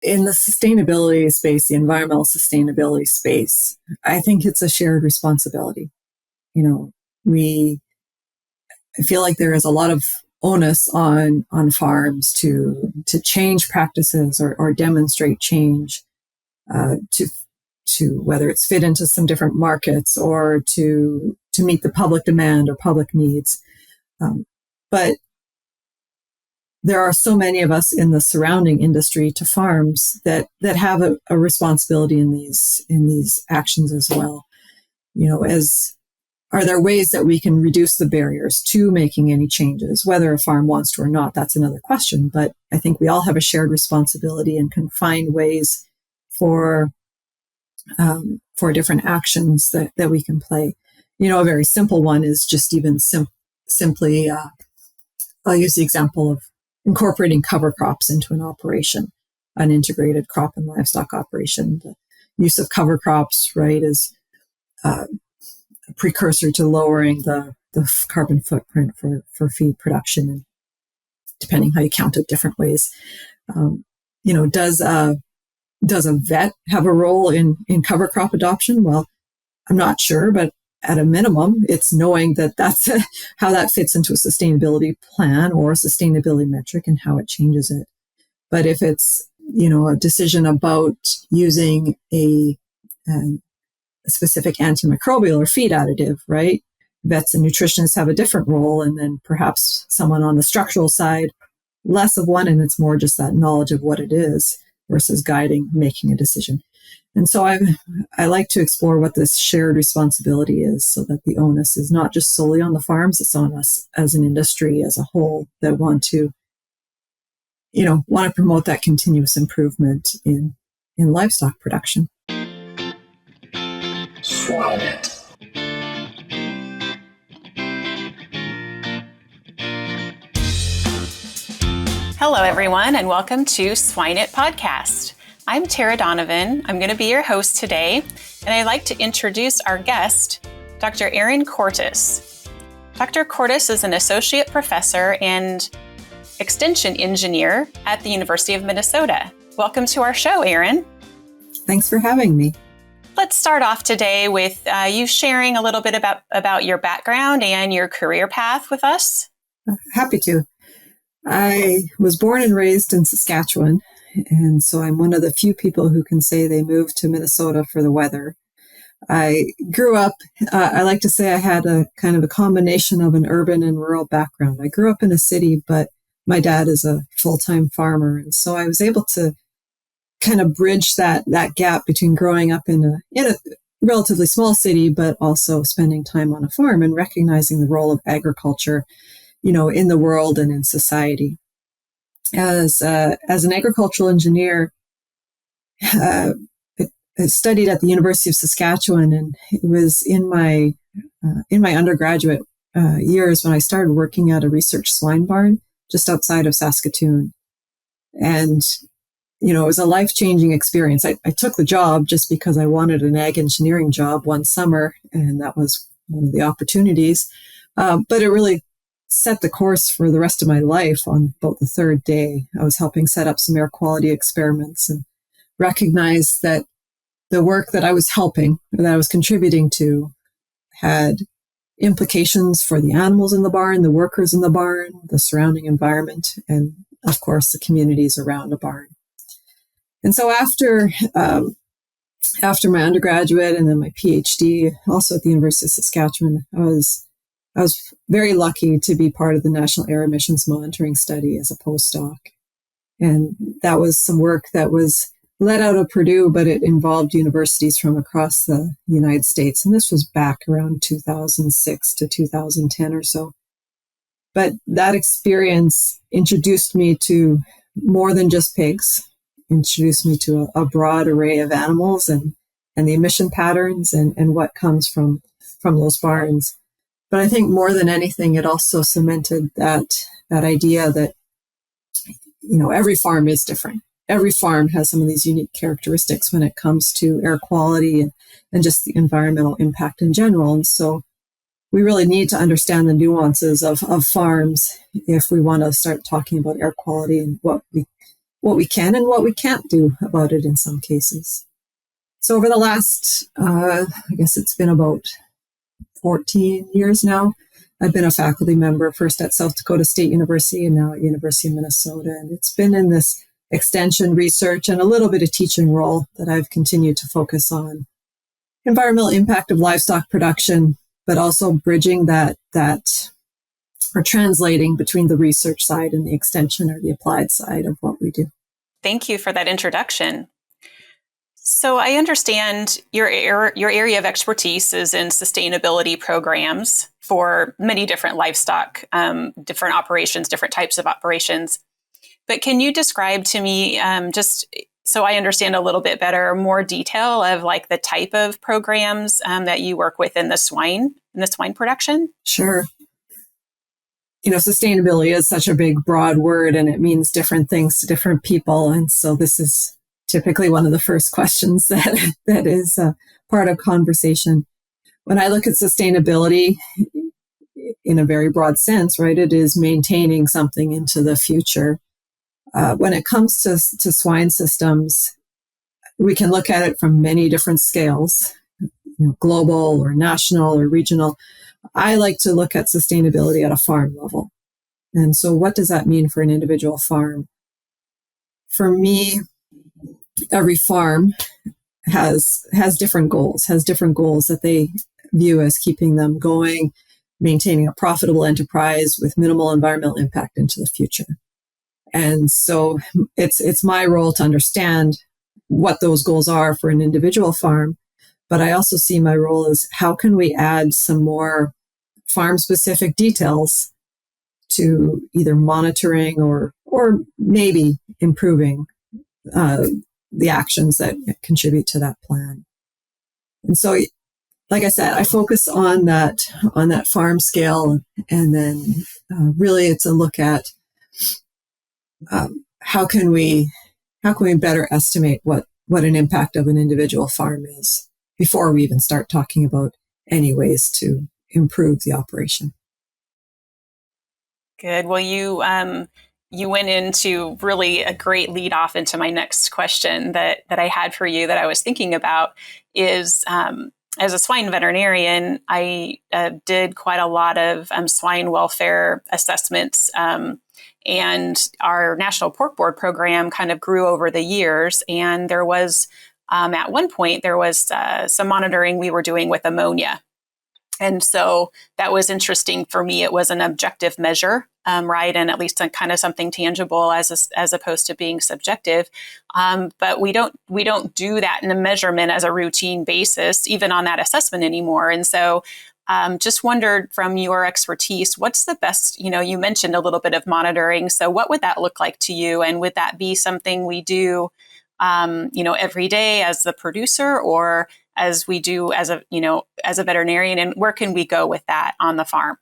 in the sustainability space, the environmental sustainability space, I think it's a shared responsibility. I feel like there is a lot of onus on farms to change practices or demonstrate change, to whether it's fit into some different markets or to meet the public demand or public needs. But there are so many of us in the surrounding industry to farms that have a responsibility in these actions as well. Are there ways that we can reduce the barriers to making any changes? Whether a farm wants to or not, that's another question. But I think we all have a shared responsibility and can find ways for different actions that we can play. A very simple one is just even simply, I'll use the example of incorporating cover crops into an operation, an integrated crop and livestock operation. The use of cover crops, right, is a precursor to lowering the carbon footprint for feed production, and depending how you count it, different ways. Does a vet have a role in cover crop adoption? Well, I'm not sure, but at a minimum, it's knowing that that's how that fits into a sustainability plan or a sustainability metric and how it changes it. But if it's, a decision about using a specific antimicrobial or feed additive, right? Vets and nutritionists have a different role, and then perhaps someone on the structural side, less of one, and it's more just that knowledge of what it is versus making a decision. And so I like to explore what this shared responsibility is, so that the onus is not just solely on the farms, it's on us as an industry as a whole that want to promote that continuous improvement in livestock production. Swine. Hello, everyone, and welcome to Swine It Podcast. I'm Tara Donovan. I'm going to be your host today, and I'd like to introduce our guest, Dr. Erin Cortus. Dr. Cortus is an associate professor and extension engineer at the University of Minnesota. Welcome to our show, Erin. Thanks for having me. Let's start off today with you sharing a little bit about your background and your career path with us. Happy to. I was born and raised in Saskatchewan, and so I'm one of the few people who can say they moved to Minnesota for the weather. I grew up, I like to say I had a kind of a combination of an urban and rural background. I grew up in a city, but my dad is a full-time farmer, and so I was able to kind of bridge that gap between growing up in a relatively small city, but also spending time on a farm and recognizing the role of agriculture, in the world and in society. As an agricultural engineer, I studied at the University of Saskatchewan, and it was in my undergraduate years when I started working at a research swine barn just outside of Saskatoon. And, it was a life-changing experience. I took the job just because I wanted an ag engineering job one summer, and that was one of the opportunities. But it really set the course for the rest of my life. On about the third day, I was helping set up some air quality experiments and recognized that the work that I was contributing to had implications for the animals in the barn, the workers in the barn, the surrounding environment, and of course the communities around a barn. And so after my undergraduate and then my PhD, also at the University of Saskatchewan, I was very lucky to be part of the National Air Emissions Monitoring Study as a postdoc. And that was some work that was led out of Purdue, but it involved universities from across the United States. And this was back around 2006 to 2010 or so. But that experience introduced me to more than just pigs, introduced me to a broad array of animals and the emission patterns and what comes from those barns. But I think more than anything, it also cemented that idea that, every farm is different. Every farm has some of these unique characteristics when it comes to air quality and just the environmental impact in general. And so we really need to understand the nuances of farms if we want to start talking about air quality and what we what we can and what we can't do about it in some cases. So over the last, I guess it's been about 14 years now, I've been a faculty member, first at South Dakota State University and now at University of Minnesota. And it's been in this extension research and a little bit of teaching role that I've continued to focus on environmental impact of livestock production, but also bridging that or translating between the research side and the extension or the applied side of what we do. Thank you for that introduction. So I understand your area of expertise is in sustainability programs for many different livestock, different operations, different types of operations. But can you describe to me, just so I understand a little bit better, more detail of like the type of programs that you work with in the swine production? Sure. Sustainability is such a big, broad word, and it means different things to different people. And so this is typically one of the first questions that is part of conversation. When I look at sustainability in a very broad sense, right, it is maintaining something into the future. When it comes to swine systems, we can look at it from many different scales, global or national or regional. I like to look at sustainability at a farm level. And so what does that mean for an individual farm? For me, every farm has different goals that they view as keeping them going, maintaining a profitable enterprise with minimal environmental impact into the future. And so it's my role to understand what those goals are for an individual farm. But I also see my role as how can we add some more farm-specific details to either monitoring or maybe improving the actions that contribute to that plan. And so, like I said, I focus on that farm scale, and then really it's a look at how can we better estimate what an impact of an individual farm is before we even start talking about any ways to improve the operation. Good. Well, you went into really a great lead off into my next question that I had for you that I was thinking about is, as a swine veterinarian, I did quite a lot of swine welfare assessments, and our National Pork Board program kind of grew over the years. And there was, at one point, there was some monitoring we were doing with ammonia. And so that was interesting for me. It was an objective measure, right? And at least kind of something tangible as opposed to being subjective. But we don't do that in a measurement as a routine basis, even on that assessment anymore. And so just wondered from your expertise, what's the best, you mentioned a little bit of monitoring. So what would that look like to you? And would that be something we do, every day as the producer, or as we do as a veterinarian, and where can we go with that on the farm?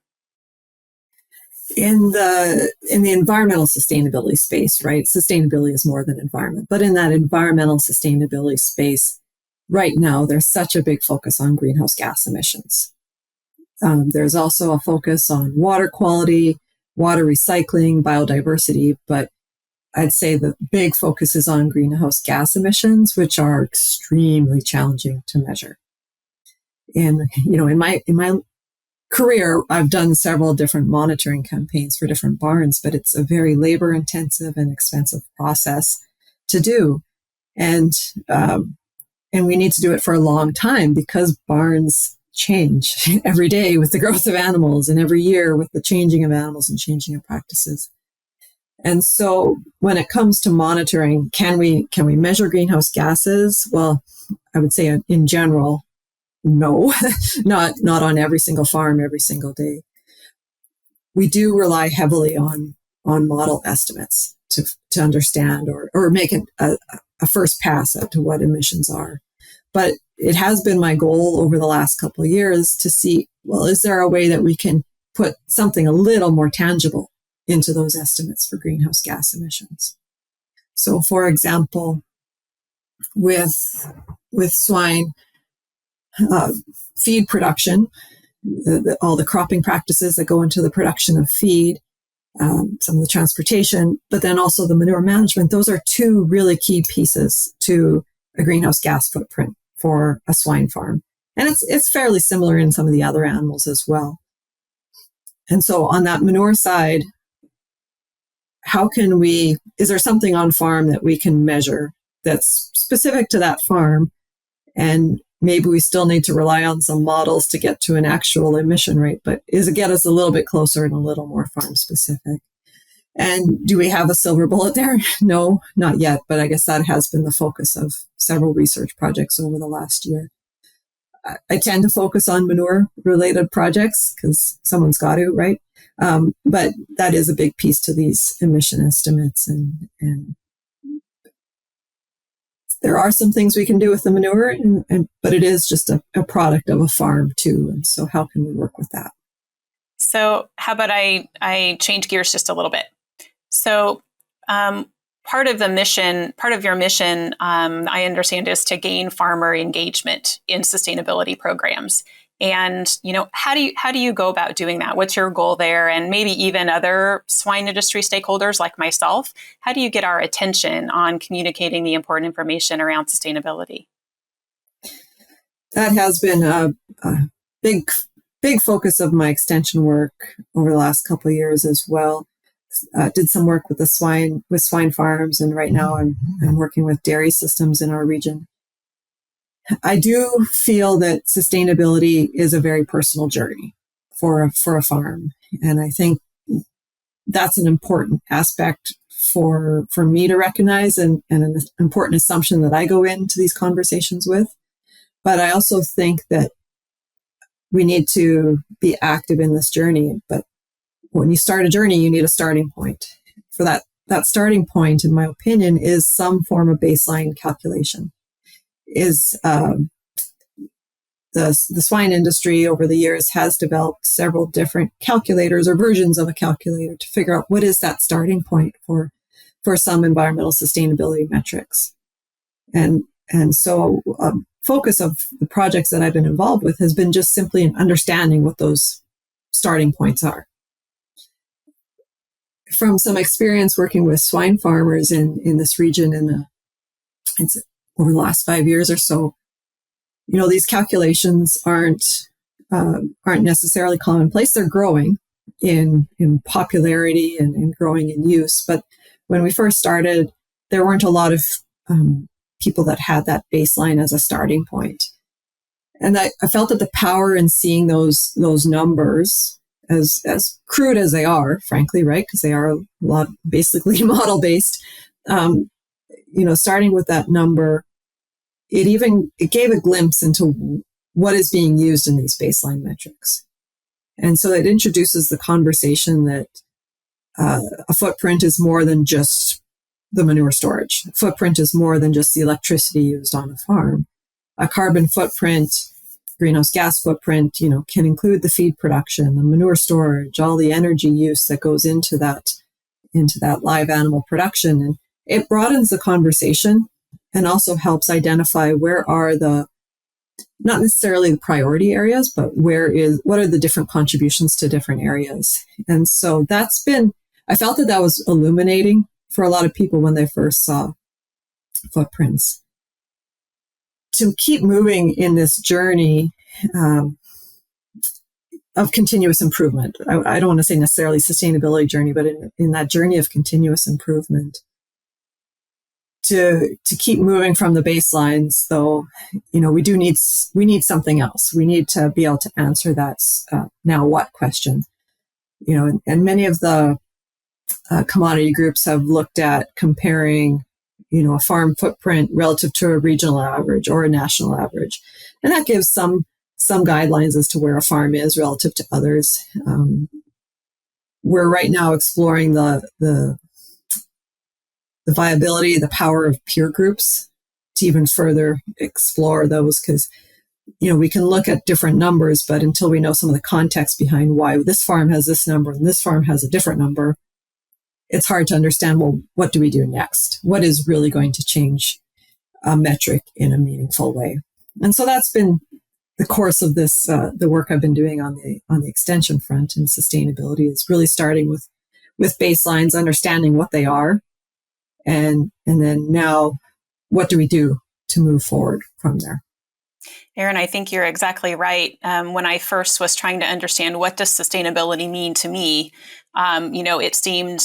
In the environmental sustainability space, right? Sustainability is more than environment, but in that environmental sustainability space, right now, there's such a big focus on greenhouse gas emissions. There's also a focus on water quality, water recycling, biodiversity, but I'd say the big focus is on greenhouse gas emissions, which are extremely challenging to measure. And, in my career, I've done several different monitoring campaigns for different barns, but it's a very labor intensive and expensive process to do. And we need to do it for a long time because barns change every day with the growth of animals and every year with the changing of animals and changing of practices. And so when it comes to monitoring, can we measure greenhouse gases? Well, I would say in general, no, not on every single farm, every single day. We do rely heavily on model estimates to understand or make a first pass at to what emissions are. But it has been my goal over the last couple of years to see, well, is there a way that we can put something a little more tangible into those estimates for greenhouse gas emissions? So, for example, with swine feed production, all the cropping practices that go into the production of feed, some of the transportation, but then also the manure management. Those are two really key pieces to a greenhouse gas footprint for a swine farm. And it's fairly similar in some of the other animals as well. And so on that manure side, is there something on farm that we can measure that's specific to that farm? And maybe we still need to rely on some models to get to an actual emission rate, but get us a little bit closer and a little more farm specific. And do we have a silver bullet there? No, not yet, but I guess that has been the focus of several research projects over the last year. I tend to focus on manure-related projects because someone's got to, right? But that is a big piece to these emission estimates. And there are some things we can do with the manure, but it is just a product of a farm too. And so how can we work with that? So how about I change gears just a little bit? So part of your mission, I understand, is to gain farmer engagement in sustainability programs. And, how do you go about doing that? What's your goal there? And maybe even other swine industry stakeholders like myself, how do you get our attention on communicating the important information around sustainability? That has been a big focus of my extension work over the last couple of years as well. Did some work with swine farms, and right now I'm working with dairy systems in our region. I do feel that sustainability is a very personal journey for a farm, and I think that's an important aspect for me to recognize, and an important assumption that I go into these conversations with. But I also think that we need to be active in this journey. But when you start a journey, you need a starting point. For that starting point, in my opinion, is some form of baseline calculation. The swine industry over the years has developed several different calculators or versions of a calculator to figure out what is that starting point for some environmental sustainability metrics. And so focus of the projects that I've been involved with has been just simply in understanding what those starting points are. From some experience working with swine farmers in this region over the last 5 years or so, these calculations aren't necessarily commonplace. They're growing in popularity and growing in use. But when we first started, there weren't a lot of people that had that baseline as a starting point. And I felt that the power in seeing those numbers, as crude as they are, frankly, right? Because they are a lot basically model based. Starting with that number, it gave a glimpse into what is being used in these baseline metrics. And so it introduces the conversation that a footprint is more than just the manure storage. A footprint is more than just the electricity used on a farm. A carbon footprint, greenhouse gas footprint, can include the feed production, the manure storage, all the energy use that goes into that live animal production. And it broadens the conversation and also helps identify where are not necessarily the priority areas, but what are the different contributions to different areas. And so I felt that was illuminating for a lot of people when they first saw footprints. To keep moving in this journey of continuous improvement, I don't want to say necessarily sustainability journey, but in that journey of continuous improvement, to keep moving from the baselines, though, we need something else. We need to be able to answer that now what question. And many of the commodity groups have looked at comparing, a farm footprint relative to a regional average or a national average. And that gives some guidelines as to where a farm is relative to others. We're right now exploring the viability, the power of peer groups to even further explore those, because, we can look at different numbers, but until we know some of the context behind why this farm has this number and this farm has a different number, it's hard to understand, well, what do we do next? What is really going to change a metric in a meaningful way? And so that's been the course of this, the work I've been doing on the extension front and sustainability is really starting with with baselines, understanding what they are, and then now, what do we do to move forward from there? Erin, I think you're exactly right. When I first was trying to understand what does sustainability mean to me, it seemed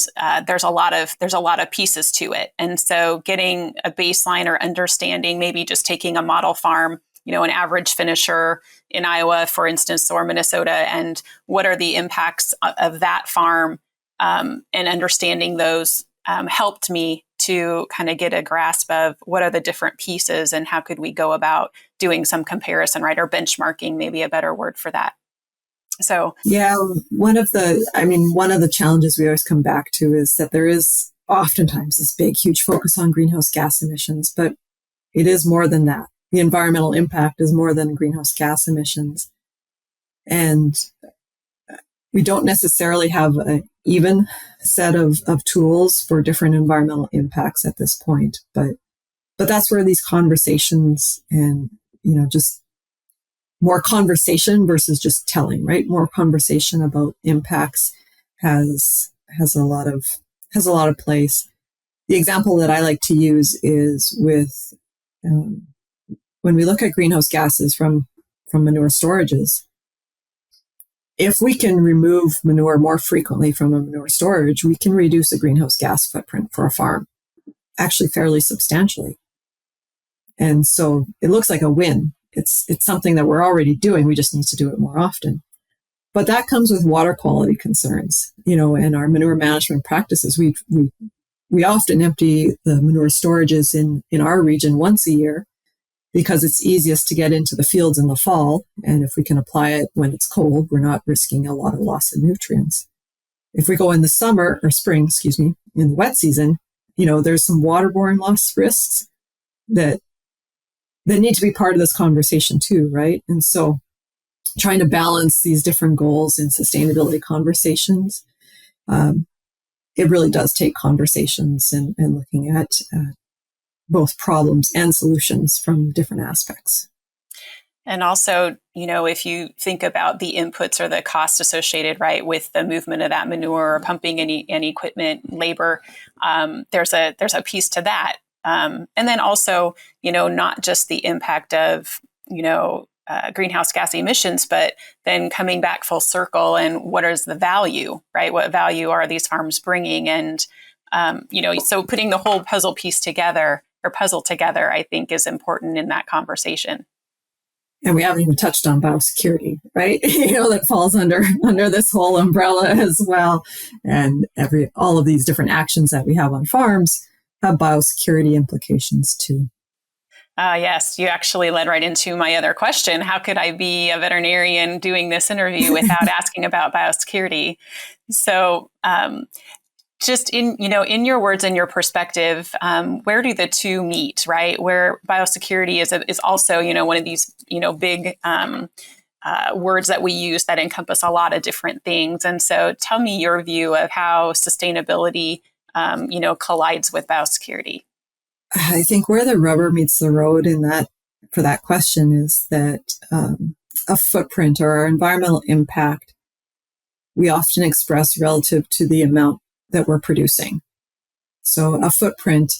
there's a lot of pieces to it, and so getting a baseline or understanding, maybe just taking a model farm, an average finisher in Iowa, for instance, or Minnesota, and what are the impacts of that farm, and understanding those helped me to kind of get a grasp of what are the different pieces and how could we go about doing some comparison, right? Or benchmarking, maybe a better word for that. So, yeah, one of the challenges we always come back to is that there is oftentimes this big, huge focus on greenhouse gas emissions, but it is more than that. The environmental impact is more than greenhouse gas emissions. And we don't necessarily have an even set of tools for different environmental impacts at this point. But that's where these conversations and, just more conversation versus just telling, right? More conversation about impacts has a lot of place. The example that I like to use is with when we look at greenhouse gases from manure storages. If we can remove manure more frequently from a manure storage, we can reduce the greenhouse gas footprint for a farm, actually fairly substantially. And so it looks like a win. It's something that we're already doing. We just need to do it more often. But that comes with water quality concerns, and our manure management practices. We often empty the manure storages in our region once a year because it's easiest to get into the fields in the fall. And if we can apply it when it's cold, we're not risking a lot of loss of nutrients. If we go in the summer or spring, in the wet season, there's some waterborne loss risks that need to be part of this conversation too, right? And so trying to balance these different goals in sustainability conversations, it really does take conversations and looking at both problems and solutions from different aspects. And also, if you think about the inputs or the costs associated, right, with the movement of that manure or pumping any equipment, labor, there's a piece to that. And then also, not just the impact of, greenhouse gas emissions, but then coming back full circle and what is the value, right? What value are these farms bringing? And, so putting the whole puzzle together, I think is important in that conversation. And we haven't even touched on biosecurity, right? That falls under this whole umbrella as well. And all of these different actions that we have on farms have biosecurity implications too. Yes, you actually led right into my other question. How could I be a veterinarian doing this interview without asking about biosecurity? So, just in your words and your perspective, where do the two meet, right? Where biosecurity is also, one of these, big words that we use that encompass a lot of different things. And so tell me your view of how sustainability, collides with biosecurity. I think where the rubber meets the road for that question is that a footprint or our environmental impact, we often express relative to the amount that we're producing. So a footprint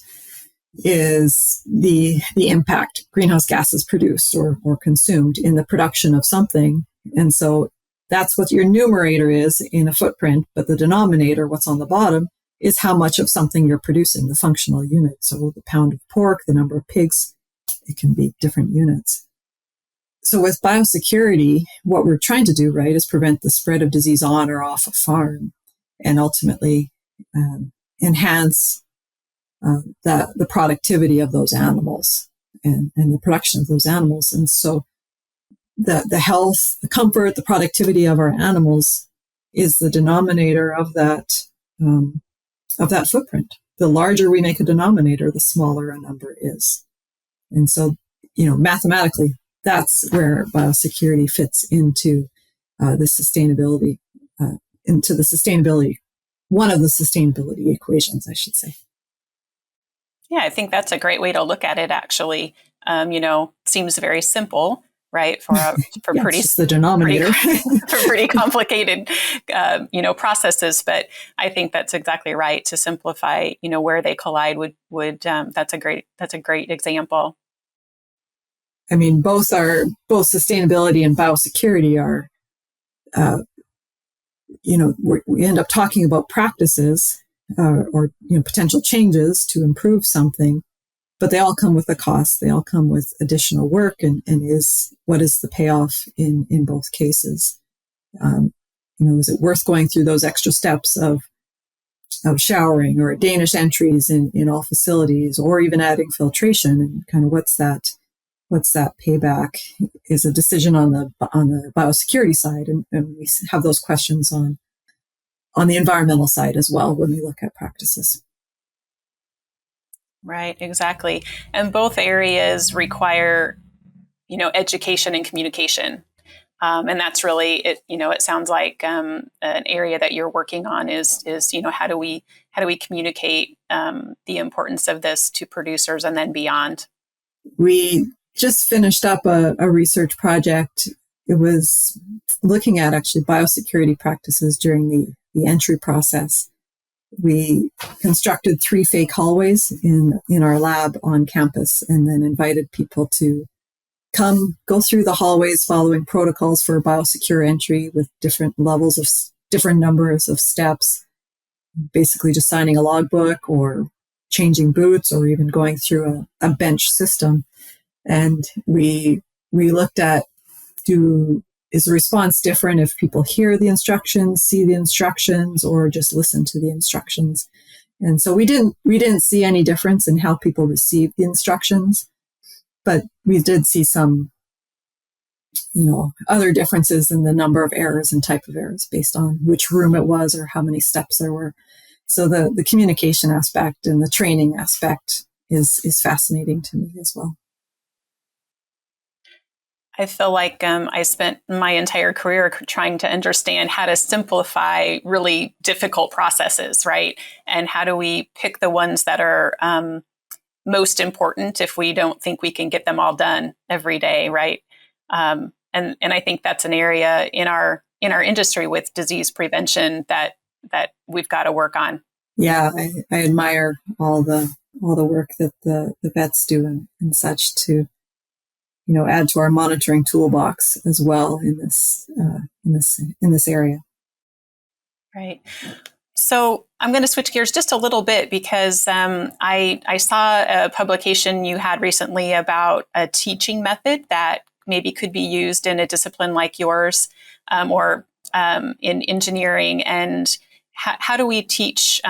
is the impact greenhouse gases produced or consumed in the production of something. And so that's what your numerator is in a footprint, but the denominator, what's on the bottom, is how much of something you're producing, the functional unit. So the pound of pork, the number of pigs, it can be different units. So with biosecurity, what we're trying to do, right, is prevent the spread of disease on or off a farm and ultimately enhance the productivity of those animals and the production of those animals. And so the health, the comfort, the productivity of our animals is the denominator of that footprint. The larger we make a denominator, the smaller a number is. And so, mathematically, that's where biosecurity fits into the sustainability, one of the sustainability equations, I should say. Yeah, I think that's a great way to look at it, actually. Seems very simple, right? For Yeah, it's just the denominator. for pretty complicated, processes. But I think that's exactly right. To simplify, where they collide would that's a great example. I mean, both sustainability and biosecurity are, we end up talking about practices or potential changes to improve something, but they all come with a cost. They all come with additional work, and what is the payoff in both cases? Is it worth going through those extra steps of showering or Danish entries in all facilities, or even adding filtration? And kind of what's that payback is a decision on the biosecurity side, and we have those questions on the environmental side as well when we look at practices. Right, exactly. And both areas require, education and communication. And that's really it. It sounds like an area that you're working on is how do we communicate the importance of this to producers and then beyond. We just finished up a research project. It was looking at actually biosecurity practices during the entry process. We constructed 3 fake hallways in our lab on campus, and then invited people to come go through the hallways following protocols for biosecure entry with different numbers of steps, basically just signing a logbook or changing boots or even going through a bench system. And we looked at, is the response different if people hear the instructions, see the instructions, or just listen to the instructions? And so we didn't see any difference in how people received the instructions, but we did see some, other differences in the number of errors and type of errors based on which room it was or how many steps there were. So the communication aspect and the training aspect is fascinating to me as well. I feel like I spent my entire career trying to understand how to simplify really difficult processes, right? And how do we pick the ones that are most important if we don't think we can get them all done every day, right? And I think that's an area in our industry with disease prevention that we've got to work on. Yeah, I admire all the work that the vets do and such to add to our monitoring toolbox as well in this area. Right. So I'm going to switch gears just a little bit because I saw a publication you had recently about a teaching method that maybe could be used in a discipline like yours or in engineering. And how do we teach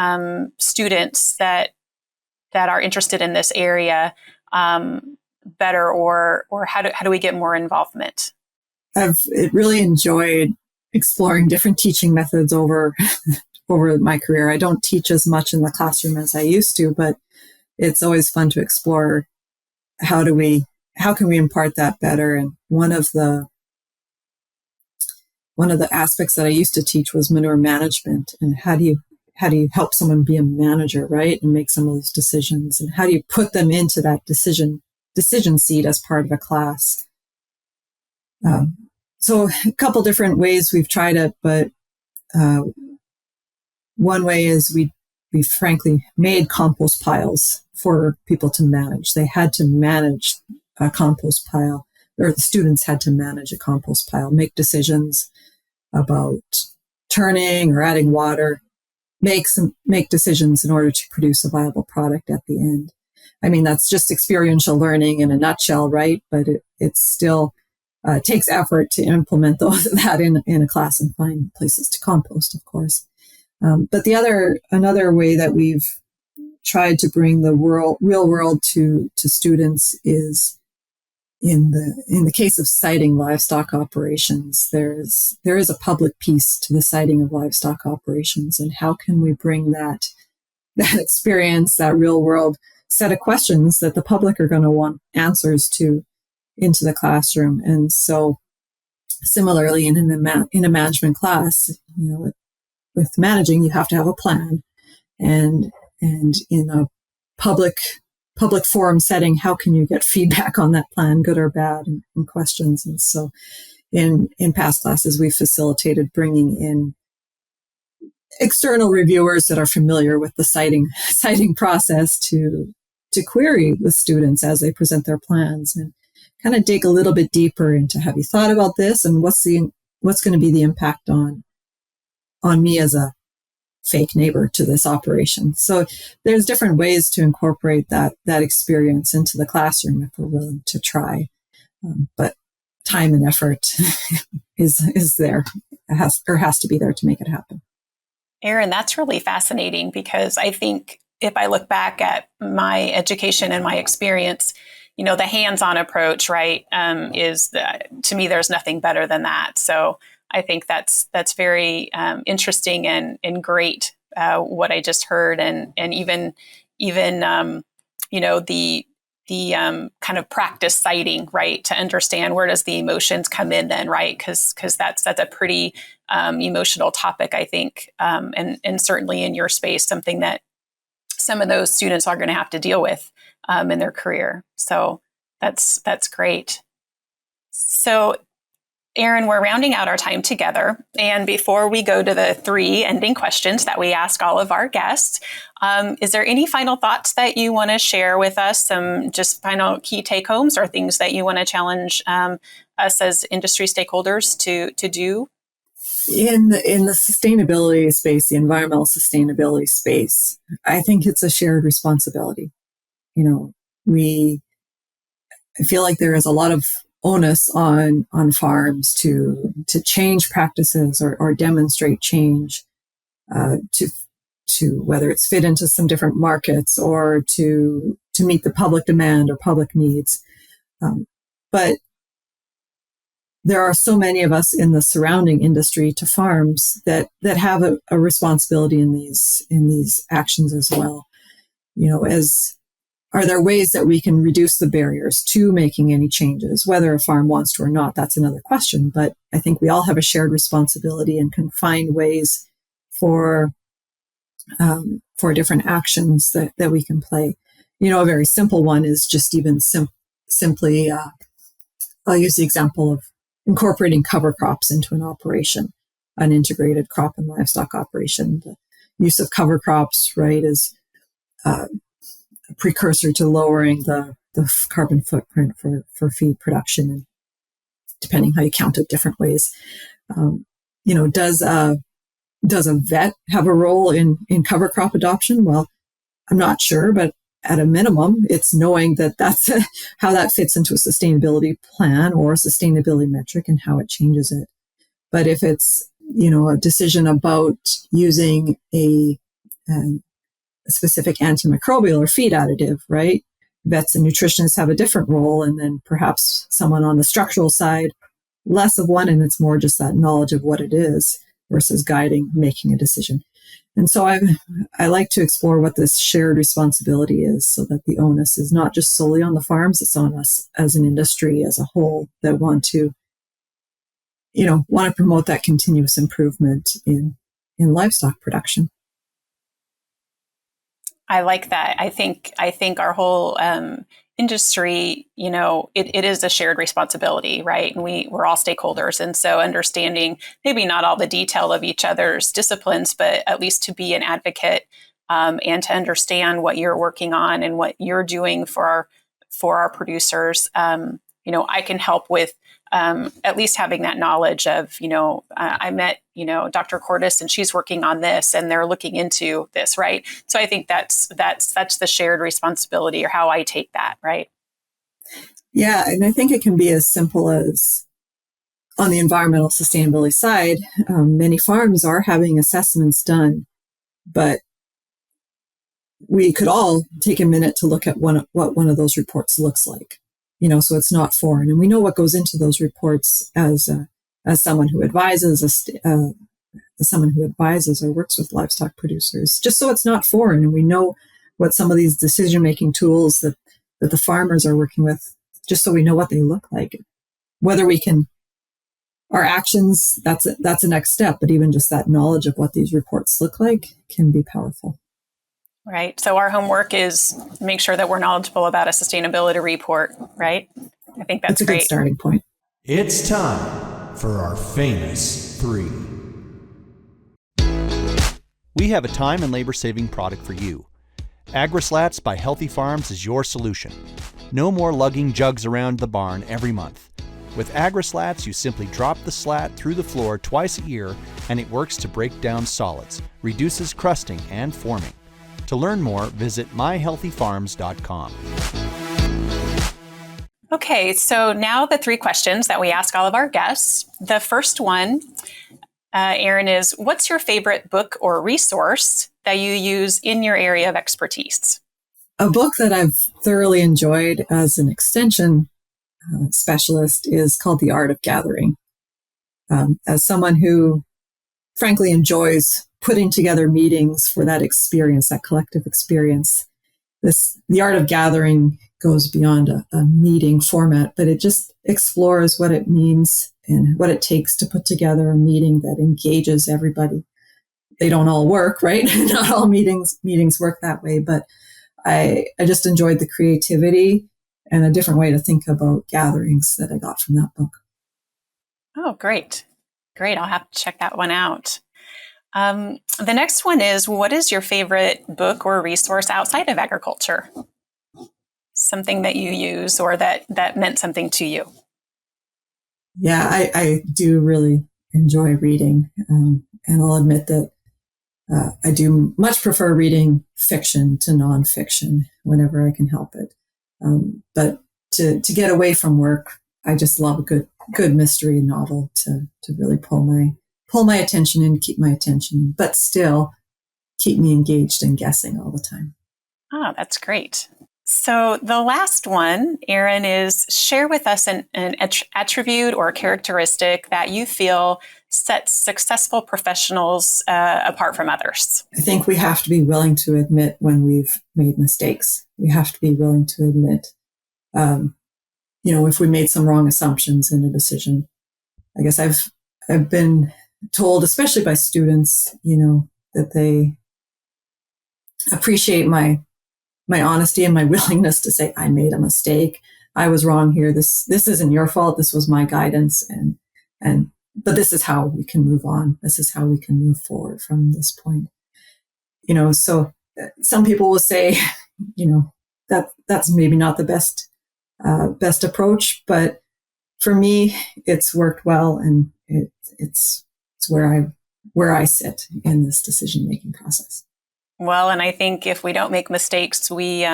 students that are interested in this area better, or how do we get more involvement? I've really enjoyed exploring different teaching methods over my career. I don't teach as much in the classroom as I used to, but it's always fun to explore how can we impart that better. And one of the aspects that I used to teach was manure management, and how do you help someone be a manager, right, and make some of those decisions, and how do you put them into that decision seat as part of a class. So a couple different ways we've tried it, but one way is we frankly made compost piles for people to manage. They had to manage a compost pile, or the students had to manage a compost pile, make decisions about turning or adding water, make decisions in order to produce a viable product at the end. I mean, that's just experiential learning in a nutshell, right? But it still takes effort to implement that in a class and find places to compost, of course. But another way that we've tried to bring the real world to students is in the case of siting livestock operations. There is a public piece to the siting of livestock operations, and how can we bring that experience, that real world set of questions that the public are going to want answers to, into the classroom. And so similarly in a management class, with managing, you have to have a plan, and in a public public forum setting, how can you get feedback on that plan, good or bad, and questions. And so in past classes, we facilitated bringing in external reviewers that are familiar with the citing process to query the students as they present their plans and kind of dig a little bit deeper into, have you thought about this, and what's going to be the impact on me as a fake neighbor to this operation. So there's different ways to incorporate that experience into the classroom if we're willing to try. But time and effort is there. It has to be there to make it happen. Erin, that's really fascinating, because I think if I look back at my education and my experience, the hands-on approach, right, to me, there's nothing better than that. So I think that's very interesting and great, what I just heard, and even the kind of practice citing, right, to understand where does the emotions come in then, right, because that's a pretty emotional topic, I think, and certainly in your space, something that some of those students are going to have to deal with in their career. So that's great. So Erin, we're rounding out our time together. And before we go to the 3 ending questions that we ask all of our guests, is there any final thoughts that you want to share with us? Some just final key take-homes or things that you want to challenge us as industry stakeholders to do? In the sustainability space, the environmental sustainability space, I think it's a shared responsibility. I feel like there is a lot of onus on farms to change practices or demonstrate change, to whether it's fit into some different markets or to meet the public demand or public needs. But there are so many of us in the surrounding industry to farms that have a responsibility in these actions as well. Are there ways that we can reduce the barriers to making any changes? Whether a farm wants to or not, that's another question. But I think we all have a shared responsibility and can find ways for different actions that we can play. A very simple one is just even simply, I'll use the example of incorporating cover crops into an operation, an integrated crop and livestock operation. The use of cover crops, right, is a precursor to lowering the carbon footprint for feed production, and depending how you count it, different ways. Does a vet have a role in cover crop adoption? Well, I'm not sure, but at a minimum, it's knowing that that's how that fits into a sustainability plan or a sustainability metric and how it changes it. But if it's, a decision about using a specific antimicrobial or feed additive, right? Vets and nutritionists have a different role, and then perhaps someone on the structural side, less of one, and it's more just that knowledge of what it is versus making a decision. And so I like to explore what this shared responsibility is, so that the onus is not just solely on the farms, it's on us as an industry as a whole that want to promote that continuous improvement in livestock production. I like that. I think our whole industry, it is a shared responsibility, right? And we're all stakeholders. And so understanding maybe not all the detail of each other's disciplines, but at least to be an advocate and to understand what you're working on and what you're doing for our producers. I can help with at least having that knowledge of, I met, Dr. Cortus, and she's working on this and they're looking into this, right? So I think that's the shared responsibility, or how I take that, right? Yeah, and I think it can be as simple as, on the environmental sustainability side, many farms are having assessments done, but we could all take a minute to look at what one of those reports looks like. So it's not foreign, and we know what goes into those reports as someone who advises or works with livestock producers, just so it's not foreign, and we know what some of these decision-making tools that the farmers are working with, just so we know what they look like. Whether we can, our actions, that's a next step, but even just that knowledge of what these reports look like can be powerful. Right. So our homework is make sure that we're knowledgeable about a sustainability report, right? I think that's a great. Good starting point. It's time for our famous 3. We have a time and labor-saving product for you. AgriSlats by Healthy Farms is your solution. No more lugging jugs around the barn every month. With AgriSlats, you simply drop the slat through the floor twice a year, and it works to break down solids, reduces crusting and forming. To learn more, visit myhealthyfarms.com. Okay, so now the 3 questions that we ask all of our guests. The first one, Erin, is what's your favorite book or resource that you use in your area of expertise? A book that I've thoroughly enjoyed as an extension specialist is called The Art of Gathering. As someone who frankly enjoys putting together meetings for that experience, that collective experience, The Art of Gathering goes beyond a meeting format, but it just explores what it means and what it takes to put together a meeting that engages everybody. They don't all work, right? Not all meetings work that way, but I just enjoyed the creativity and a different way to think about gatherings that I got from that book. Oh, great. Great. I'll have to check that one out. The next one is, what is your favorite book or resource outside of agriculture? Something that you use or that meant something to you? Yeah, I do really enjoy reading. And I'll admit that I do much prefer reading fiction to nonfiction whenever I can help it. But to get away from work, I just love a good mystery novel to really pull my attention and keep my attention, but still keep me engaged and guessing all the time. Oh, that's great. So the last one, Erin, is share with us an attribute or characteristic that you feel sets successful professionals apart from others. I think we have to be willing to admit when we've made mistakes. We have to be willing to admit, if we made some wrong assumptions in a decision. I guess I've been told, especially by students, that they appreciate my honesty and my willingness to say, I made a mistake. I was wrong here. This isn't your fault. This was my guidance. But this is how we can move on. This is how we can move forward from this point. So some people will say, that's maybe not the best approach, but for me, it's worked well, and it's where I sit in this decision-making process. Well, and I think if we don't make mistakes, we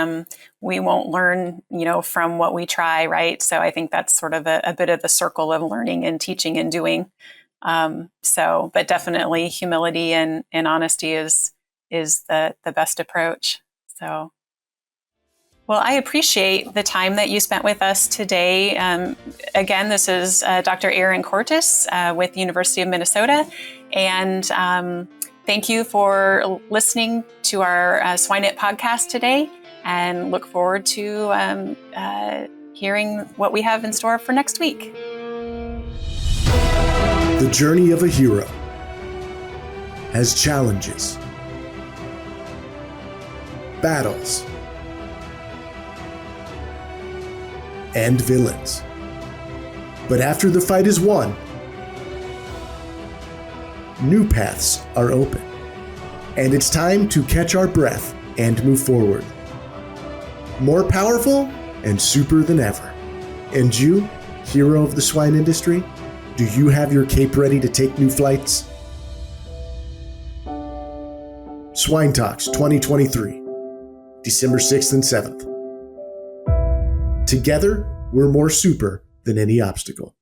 won't learn, from what we try, right? So I think that's sort of a bit of the circle of learning and teaching and doing. But definitely humility and honesty is the best approach. So, well, I appreciate the time that you spent with us today. Again, this is Dr. Erin Cortus with the University of Minnesota, and thank you for listening to our Swine podcast today, and look forward to hearing what we have in store for next week. The journey of a hero has challenges, battles, and villains. But after the fight is won, new paths are open, and it's time to catch our breath and move forward. More powerful and super than ever. And you, hero of the swine industry, do you have your cape ready to take new flights? Swine Talks 2023, December 6th and 7th. Together, we're more super than any obstacle.